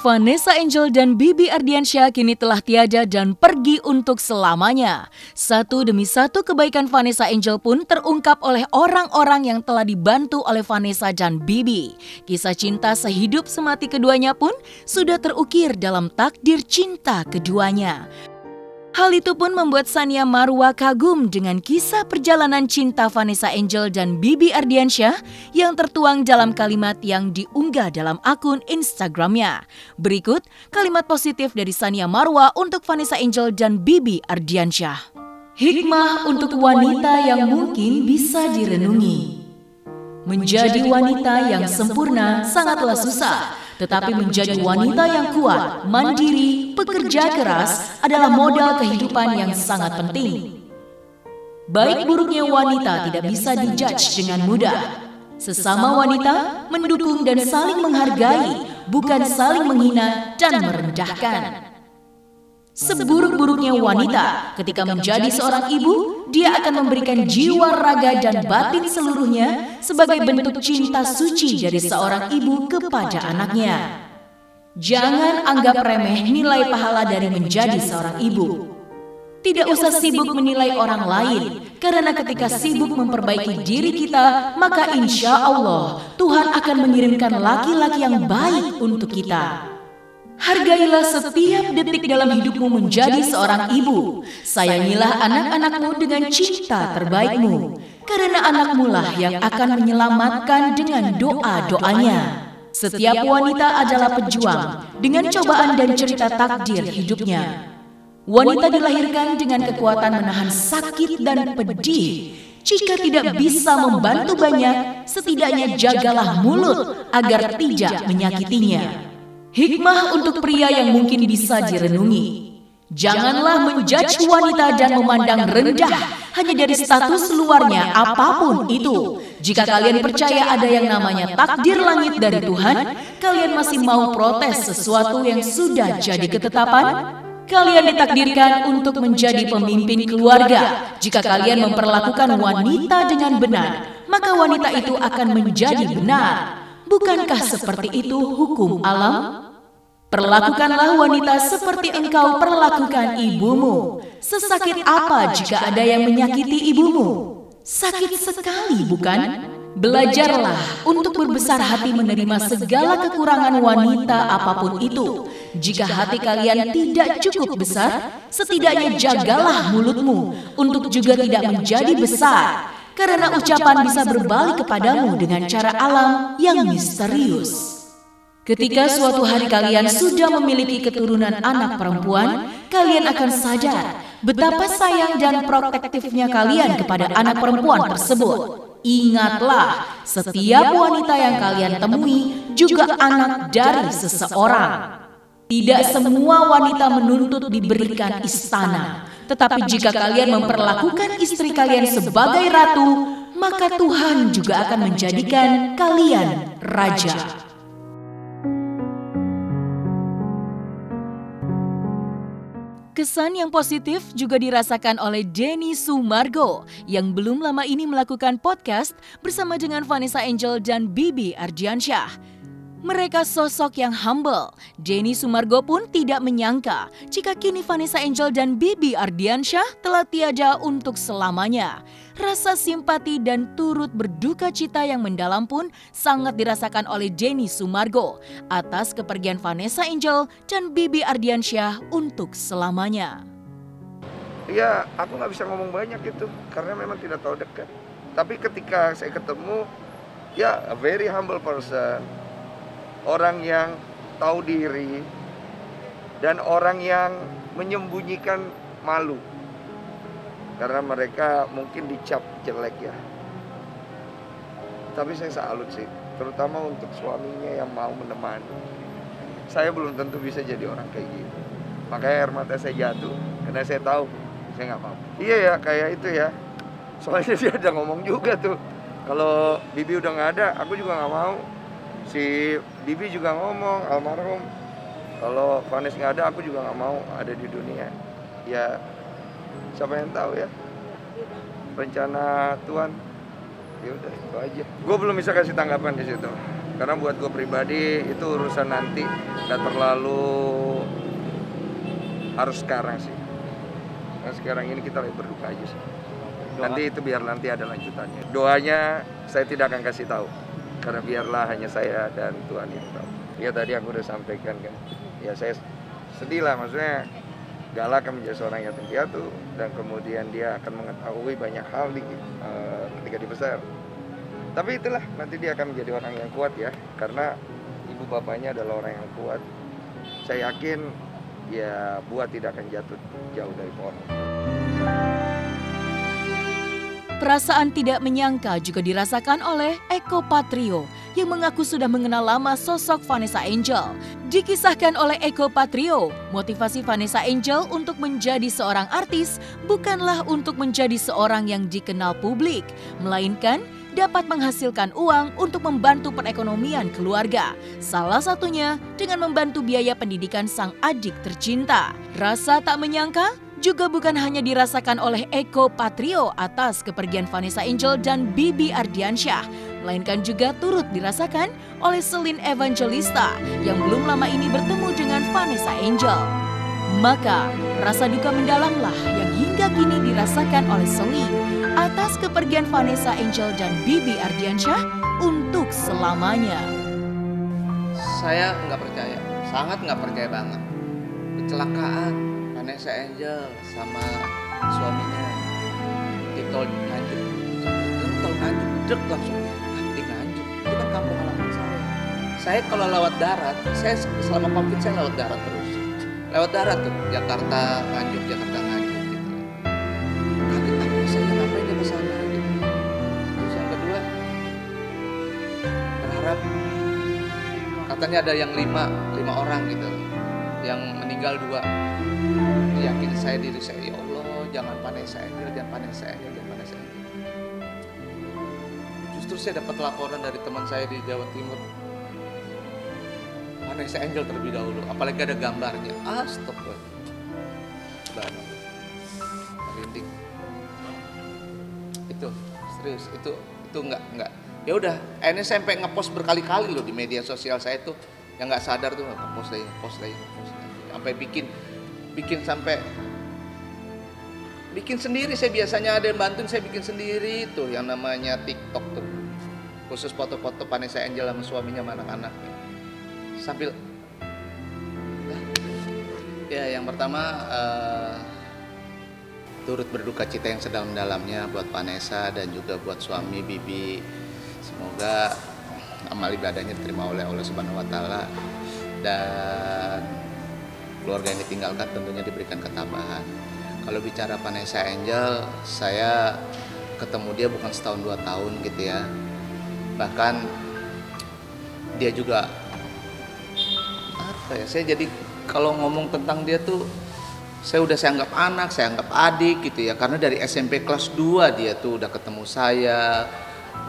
Vanessa Angel dan Bibi Ardiansyah kini telah tiada dan pergi untuk selamanya. Satu demi satu kebaikan Vanessa Angel pun terungkap oleh orang-orang yang telah dibantu oleh Vanessa dan Bibi. Kisah cinta sehidup semati keduanya pun sudah terukir dalam takdir cinta keduanya. Hal itu pun membuat Sania Marwa kagum dengan kisah perjalanan cinta Vanessa Angel dan Bibi Ardiansyah yang tertuang dalam kalimat yang diunggah dalam akun Instagramnya. Berikut kalimat positif dari Sania Marwa untuk Vanessa Angel dan Bibi Ardiansyah. Hikmah untuk wanita yang mungkin bisa direnungi. Menjadi wanita yang sempurna sangatlah susah. Tetapi menjadi wanita yang kuat, mandiri, pekerja keras adalah modal kehidupan yang sangat penting. Baik buruknya wanita tidak bisa dijudge dengan mudah. Sesama wanita mendukung dan saling menghargai, bukan saling menghina dan merendahkan. Seburuk-buruknya wanita, ketika menjadi seorang ibu, dia akan memberikan jiwa, raga, dan batin seluruhnya sebagai bentuk cinta suci dari seorang ibu kepada anaknya. Jangan anggap remeh nilai pahala dari menjadi seorang ibu. Tidak usah sibuk menilai orang lain, karena ketika sibuk memperbaiki diri kita, maka insya Allah Tuhan akan mengirimkan laki-laki yang baik untuk kita. Hargailah setiap detik dalam hidupmu menjadi seorang ibu. Sayangilah anak-anakmu dengan cinta terbaikmu, karena anakmu lah yang akan menyelamatkan dengan doa-doanya. Setiap wanita adalah pejuang dengan cobaan dan cerita takdir hidupnya. Wanita dilahirkan dengan kekuatan menahan sakit dan pedih. Jika tidak bisa membantu banyak, setidaknya jagalah mulut agar tidak menyakitinya. Hikmah untuk pria yang mungkin bisa direnungi. Janganlah menjudge wanita dan memandang rendah hanya dari status luarnya apapun itu. Jika kalian percaya ada yang namanya takdir langit dari Tuhan, kalian masih mau protes sesuatu yang sudah jadi ketetapan? Kalian ditakdirkan untuk menjadi pemimpin keluarga. Jika kalian memperlakukan wanita dengan benar, maka wanita itu akan menjadi benar. Bukankah seperti itu hukum alam? Perlakukanlah wanita seperti engkau perlakukan ibumu. Sesakit apa jika ada yang menyakiti ibumu? Sakit sekali, bukan? Belajarlah untuk berbesar hati menerima segala kekurangan wanita apapun itu. Jika hati kalian tidak cukup besar, setidaknya jagalah mulutmu untuk juga tidak menjadi besar. Karena ucapan bisa berbalik kepadamu dengan cara alam yang misterius. Ketika suatu hari kalian sudah memiliki keturunan anak perempuan, kalian akan sadar betapa sayang dan protektifnya kalian kepada anak perempuan tersebut. Ingatlah, setiap wanita yang kalian temui juga anak dari seseorang. Tidak semua wanita menuntut diberikan istana, tetapi jika kalian memperlakukan istri kalian sebagai ratu, maka Tuhan juga akan menjadikan kalian raja. Kesan yang positif juga dirasakan oleh Denny Sumargo yang belum lama ini melakukan podcast bersama dengan Vanessa Angel dan Bibi Ardiansyah. Mereka sosok yang humble. Denny Sumargo pun tidak menyangka jika kini Vanessa Angel dan Bibi Ardiansyah telah tiada untuk selamanya. Rasa simpati dan turut berduka cita yang mendalam pun sangat dirasakan oleh Denny Sumargo atas kepergian Vanessa Angel dan Bibi Ardiansyah untuk selamanya. Ya, aku nggak bisa ngomong banyak itu karena memang tidak tahu dekat. Tapi ketika saya ketemu, ya a very humble person. Orang yang tahu diri dan orang yang menyembunyikan malu karena mereka mungkin dicap jelek ya. Tapi saya salut sih, terutama untuk suaminya yang mau menemani. Saya belum tentu bisa jadi orang kayak gitu. Makanya air mata saya jatuh karena saya tahu saya nggak mau. Iya ya, kayak itu ya. Soalnya dia ada ngomong juga tuh, kalau Bibi udah nggak ada, aku juga nggak mau. Si Bibi juga ngomong, almarhum, kalau Vanessa nggak ada, aku juga nggak mau ada di dunia. Ya, siapa yang tahu ya. rencana Tuhan. Ya udah itu aja. Gue belum bisa kasih tanggapan di situ. Karena buat gue pribadi itu urusan nanti, nggak terlalu harus sekarang sih. Nah sekarang ini kita lagi berduka aja sih. Nanti itu biar nanti ada lanjutannya. Doanya saya tidak akan kasih tahu. Karena biarlah hanya saya dan Tuhan yang tahu. Ya tadi aku udah sampaikan kan. Ya saya sedih lah, maksudnya Gala akan menjadi seorang yatim piatu dan kemudian dia akan mengetahui banyak hal ketika dibesar. Tapi itulah, nanti dia akan menjadi orang yang kuat ya, karena ibu bapaknya adalah orang yang kuat. Saya yakin ya buah tidak akan jatuh jauh dari pohon. Perasaan tidak menyangka juga dirasakan oleh Eko Patrio yang mengaku sudah mengenal lama sosok Vanessa Angel. Dikisahkan oleh Eko Patrio, motivasi Vanessa Angel untuk menjadi seorang artis bukanlah untuk menjadi seorang yang dikenal publik, melainkan dapat menghasilkan uang untuk membantu perekonomian keluarga. Salah satunya dengan membantu biaya pendidikan sang adik tercinta. Rasa tak menyangka juga bukan hanya dirasakan oleh Eko Patrio atas kepergian Vanessa Angel dan Bibi Ardiansyah, melainkan juga turut dirasakan oleh Celine Evangelista yang belum lama ini bertemu dengan Vanessa Angel. Maka, rasa duka mendalamlah yang hingga kini dirasakan oleh Celine atas kepergian Vanessa Angel dan Bibi Ardiansyah untuk selamanya. Saya nggak percaya, sangat nggak percaya banget. Kecelakaan Vanessa Angel sama suaminya di tol Nganjuk, dek langsung di Nganjuk. Itu kan kampung halaman saya. Saya kalau lewat darat, saya selama COVID saya lewat darat terus. Lewat darat tuh, Jakarta Nganjuk gitu. Kaget aku, saya ngapain dia ke sana gitu. Terus yang kedua, berharap katanya ada yang lima orang gitu, yang meninggal 2. Yakin saya diri saya, ya Allah, jangan Vanessa Angel. Justru saya dapat laporan dari teman saya di Jawa Timur, Vanessa Angel terlebih dahulu, apalagi ada gambarnya. Astagfirullah, merinding. Itu serius, itu nggak. Ya udah, ini sampai ngepost berkali-kali loh di media sosial saya tuh, yang nggak sadar tuh ngepost lagi, sampai bikin sendiri. Saya biasanya ada yang bantuin, saya bikin sendiri tuh yang namanya TikTok tuh, khusus foto-foto Vanessa Angel sama suaminya sama anak-anaknya. Sambil ya yang pertama turut berduka cita yang sedalam-dalamnya buat Vanessa dan juga buat suami Bibi. Semoga amal ibadahnya diterima oleh Allah Subhanahu wa taala dan keluarga yang ditinggalkan tentunya diberikan ketabahan. Kalau bicara Vanessa Angel, saya ketemu dia bukan setahun 2 tahun gitu ya. Bahkan dia juga saya jadi kalau ngomong tentang dia tuh saya anggap anak, saya anggap adik gitu ya. Karena dari SMP kelas 2 dia tuh udah ketemu saya.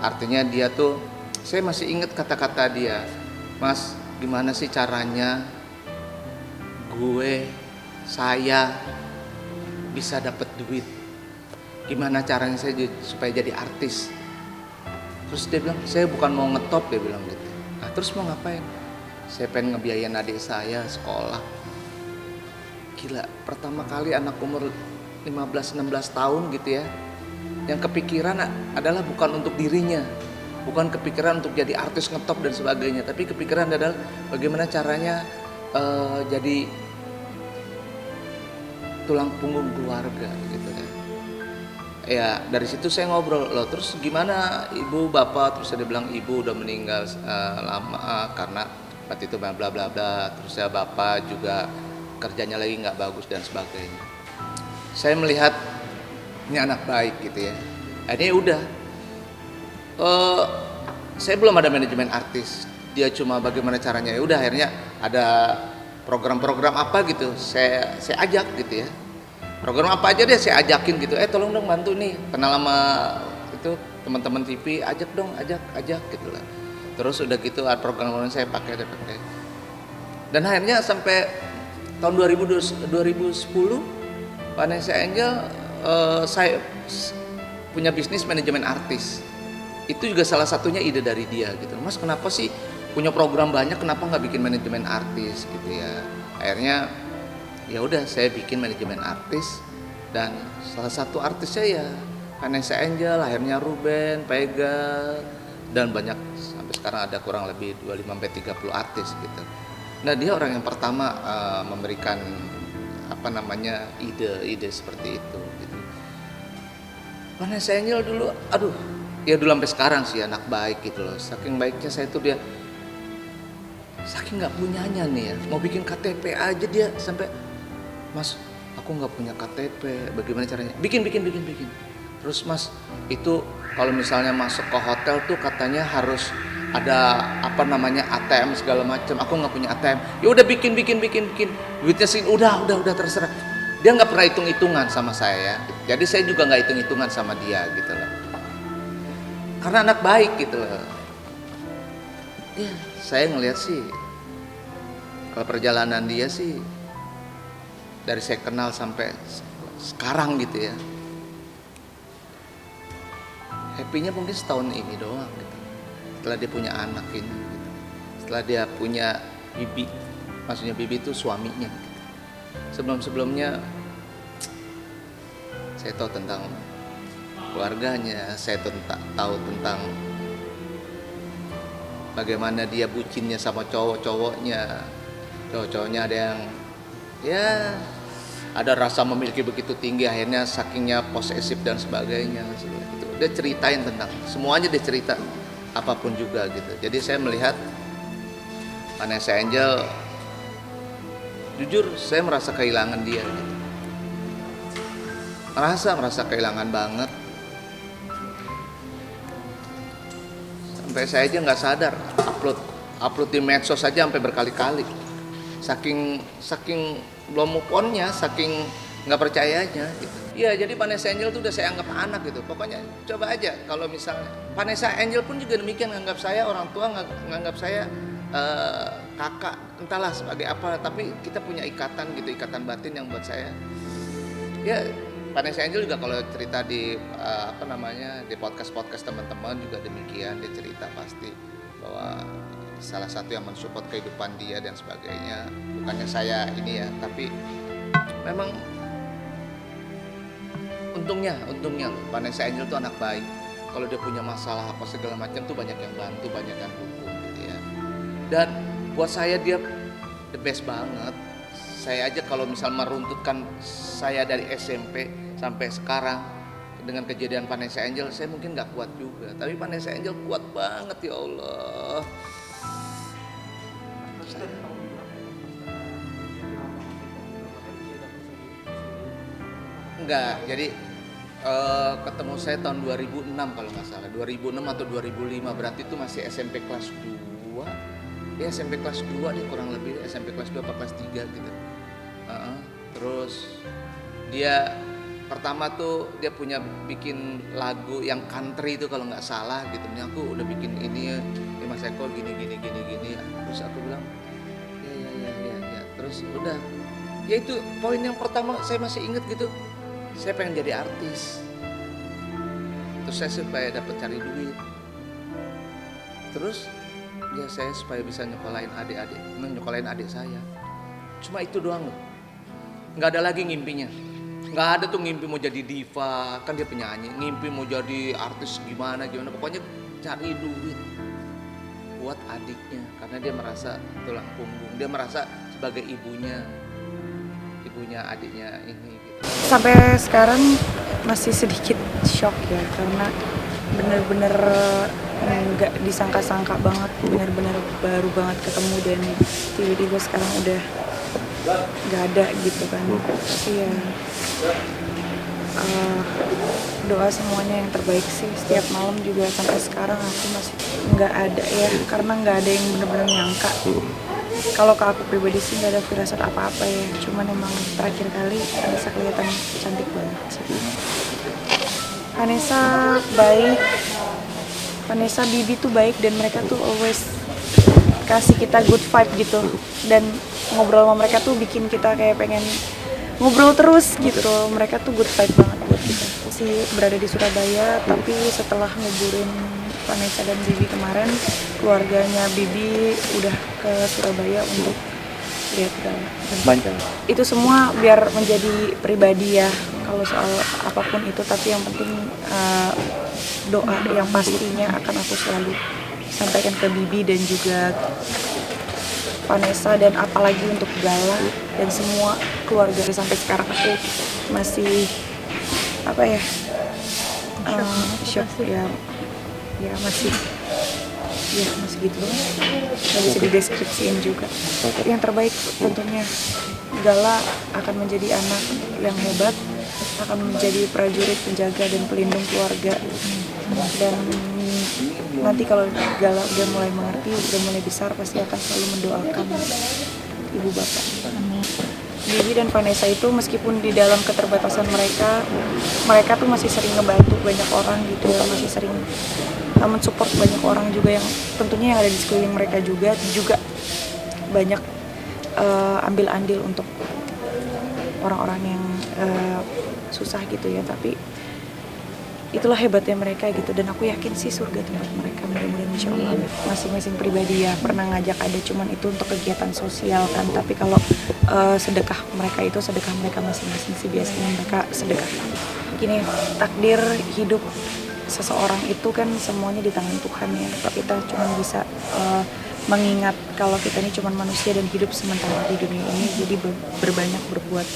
Artinya dia tuh, saya masih ingat kata-kata dia, "Mas, gimana sih caranya saya bisa dapat duit? Gimana caranya saya supaya jadi artis?" Terus dia bilang, "Saya bukan mau ngetop," dia bilang gitu. Nah, terus mau ngapain? "Saya pengen ngebiayain adik saya sekolah." Gila, pertama kali anak umur 15-16 tahun gitu ya, yang kepikiran adalah bukan untuk dirinya, bukan kepikiran untuk jadi artis ngetop dan sebagainya, tapi kepikiran adalah bagaimana caranya jadi tulang punggung keluarga gitu ya. Ya dari situ saya ngobrol, loh terus gimana ibu bapak? Terus dia bilang ibu udah meninggal lama karena waktu itu bla bla bla bla. Terus ya bapak juga kerjanya lagi nggak bagus dan sebagainya. Saya melihat ini anak baik gitu ya. Ini udah saya belum ada manajemen artis, dia cuma bagaimana caranya. Ya udah akhirnya ada program-program apa gitu, saya ajak gitu ya. Program apa aja deh saya ajakin gitu. Tolong dong bantu nih, kenal sama itu teman-teman TV, ajak gitu lah. Terus udah gitu ada program saya pakai. Dan akhirnya sampai tahun 2010 Vanessa Angel saya punya bisnis manajemen artis. Itu juga salah satunya ide dari dia gitu. Mas kenapa sih punya program banyak, kenapa nggak bikin manajemen artis gitu ya. Akhirnya ya udah saya bikin manajemen artis, dan salah satu artisnya ya Vanessa Angel, akhirnya Ruben, Pega, dan banyak, sampai sekarang ada kurang lebih 25-30 artis gitu. Nah dia orang yang pertama memberikan ide seperti itu gitu. Vanessa Angel dulu, ya dulu sampai sekarang sih anak baik gitu loh. Saking baiknya saya tuh dia, saking nggak punyanya nih ya, mau bikin KTP aja dia sampai, Mas aku nggak punya KTP, bagaimana caranya? Bikin. Terus Mas itu kalau misalnya masuk ke hotel tuh katanya harus ada ATM segala macam. Aku nggak punya ATM. Ya udah bikin. Duitnya sih udah terserah. Dia nggak pernah hitung-hitungan sama saya. Jadi saya juga nggak hitung-hitungan sama dia gitu loh. Karena anak baik gitu loh. Ya, saya ngelihat sih kalau perjalanan dia sih dari saya kenal sampai sekarang gitu ya, happy-nya mungkin setahun ini doang gitu. Setelah dia punya anak ini gitu. Setelah dia punya Bibi, maksudnya Bibi itu suaminya gitu. Sebelum-sebelumnya saya tahu tentang keluarganya, saya tahu tentang bagaimana dia bucinnya sama cowok-cowoknya ada yang ya ada rasa memiliki begitu tinggi, akhirnya sakingnya posesif dan sebagainya gitu. Dia ceritain tentang semuanya, dia cerita apapun juga gitu. Jadi saya melihat Vanessa Angel, jujur saya merasa kehilangan dia gitu. merasa kehilangan banget. Sampai saya aja nggak sadar upload di medsos saja sampai berkali-kali. Saking belum move on-nya, saking nggak percayanya gitu. Iya, jadi Vanessa Angel tuh udah saya anggap anak gitu. Pokoknya coba aja kalau misalnya Vanessa Angel pun juga demikian, nganggap saya orang tua, nganggap saya kakak, entahlah sebagai apa, tapi kita punya ikatan gitu, ikatan batin yang buat saya. Ya, Vanessa Angel juga kalau cerita di di podcast teman-teman juga demikian, dia cerita pasti bahwa salah satu yang mensupport kehidupan dia dan sebagainya. Bukannya saya ini ya, tapi memang untungnya Vanessa Angel tuh anak baik. Kalau dia punya masalah apa segala macam tuh banyak yang bantu, banyak yang dukung gitu ya. Dan buat saya dia the best banget. Saya aja kalau misal meruntutkan saya dari SMP sampai sekarang dengan kejadian Vanessa Angel, saya mungkin nggak kuat juga. Tapi Vanessa Angel kuat banget, ya Allah. Enggak, jadi ketemu saya tahun 2006 kalau nggak salah, 2006 atau 2005, berarti itu masih SMP kelas 2. Ya SMP kelas 2 nih kurang lebih, SMP kelas 2 apa kelas 3 gitu. Terus dia pertama tuh dia punya bikin lagu yang country itu kalau nggak salah gitu. Ini aku udah bikin ini ya Mas Eko gini. Terus aku bilang ya. Terus udah. Ya itu poin yang pertama saya masih inget gitu. Saya pengen jadi artis. Terus saya supaya dapat cari duit. Terus ya saya supaya bisa nyekolahin adik saya. Cuma itu doang loh. Nggak ada lagi ngimpinya. Nggak ada tuh ngimpi mau jadi diva, kan dia penyanyi. Ngimpi mau jadi artis gimana. Pokoknya cari duit buat adiknya. Karena dia merasa tulang punggung. Dia merasa sebagai ibunya adiknya ini gitu. Sampai sekarang masih sedikit shock ya, karena bener-bener nggak disangka-sangka banget, bener-bener baru banget ketemu dan tiba-tiba sekarang udah nggak ada gitu kan. Iya, doa semuanya yang terbaik sih. Setiap malam juga sampai sekarang aku masih nggak ada ya, karena nggak ada yang bener-bener nyangka. Kalau ke aku pribadi sih nggak ada firasat apa-apa ya, cuman emang terakhir kali Vanessa kelihatan cantik banget sih. Vanessa baik, Vanessa, Bibi tuh baik, dan mereka tuh always kasih kita good vibe gitu, dan ngobrol sama mereka tuh bikin kita kayak pengen ngobrol terus gitu loh. Mereka tuh good vibe banget buat kita. masih berada di Surabaya, tapi setelah nguburin Vanessa dan Bibi kemarin, keluarganya Bibi udah ke Surabaya untuk lihat Gala. Itu semua biar menjadi pribadi ya, kalau soal apapun itu, tapi yang penting doa yang pastinya akan aku selalu sampaikan ke Bibi dan juga Vanessa, dan apalagi untuk Gala dan semua keluarga. Sampai sekarang aku masih shock ya masih gitu, nggak bisa dideskripsiin juga. Yang terbaik tentunya Gala akan menjadi anak yang hebat, akan menjadi prajurit penjaga dan pelindung keluarga. Dan nanti kalau Gala udah mulai mengerti, udah mulai besar, pasti akan selalu mendoakan ibu bapak. Bibi dan Vanessa itu meskipun di dalam keterbatasan mereka tuh masih sering ngebantu banyak orang gitu ya, masih sering mensupport banyak orang juga yang tentunya yang ada di sekeliling mereka juga banyak ambil andil untuk orang-orang yang susah gitu ya. Tapi itulah hebatnya mereka gitu, dan aku yakin sih surga tempat mereka, mudah-mudahan insya Allah. Masing-masing pribadi ya pernah ngajak, ada cuman itu untuk kegiatan sosial kan, tapi kalau sedekah mereka masing-masing sih, biasanya mereka sedekah. Gini, takdir hidup seseorang itu kan semuanya di tangan Tuhan ya, kita cuma bisa mengingat kalau kita ini cuma manusia dan hidup sementara di dunia ini, jadi berbanyak berbuat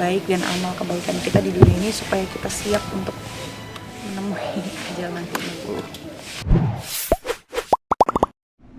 baik dan amal kebaikan kita di dunia ini supaya kita siap untuk menemui ajal nanti.